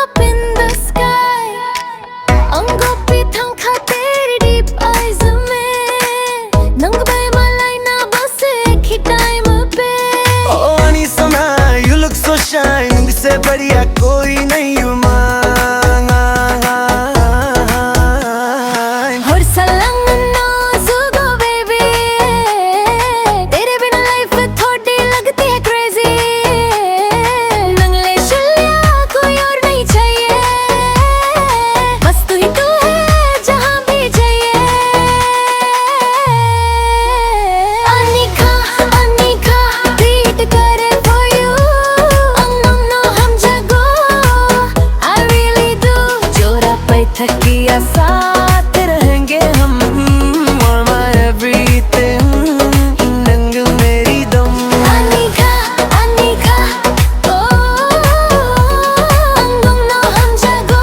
up in the sky. अंगों पे थंखा तेरी deep eyes में नंग भाई मलाई ना बस एक ही time पे. Oh honey सोना you look so shine, मुझसे बढ़िया कोई नहीं you mine. और सलंग नाजुक baby, तेरे बिना life थोड़ी लगती है crazy. नंगले शुलिया कोई और नहीं चाहिए, बस तू ही तू है जहाँ भी जाइए. अनिका treat करे for you. No हम जागो I really do. जोरा पैठकिया साथ रहेंगे हम. You're my everything, नंग मेरी दम. अनिका oh no हम जागो.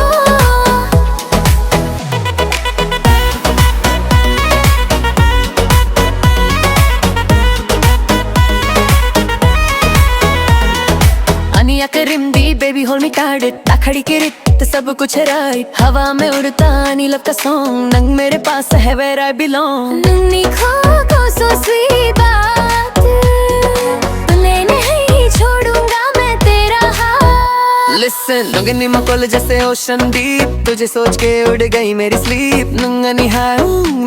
अनिया करीम दी बेबी होल्ड मी टाइट, ताखड़ी की रित सब कुछ है राइट. हवा में उड़ता नीलव का सॉन्ग, नंग मेरे पास है where I belong. नन्ही खो सो स्वीट बात, तूने नहीं छोड़ूंगा मैं तेरा हाथ. Listen नंगनी मकोल जैसे ओशन डीप, तुझे सोच के उड़ गई मेरी स्लीप. नंगनी हाय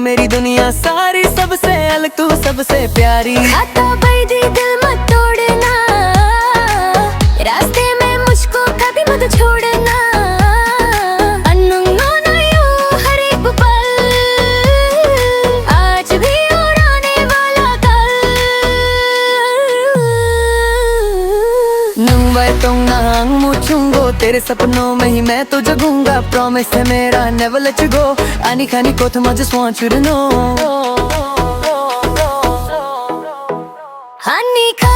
मेरी दुनिया सारी, सबसे अलग तू सबसे प्यारी. खाता बैठी दिल मत तोड़ना, रास्ते में मुझको कभी मत छोड़ना. अनहोना यूं हर एक पल, आज भी और आने वाला कल. नंग वाई तो नांग मुचूंगो, तेरे सपनों में ही मैं तो जगूंगा. प्रॉमिस है मेरा never let you go. आनी खानी को तुम I just want you to know. Anika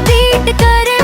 treat करे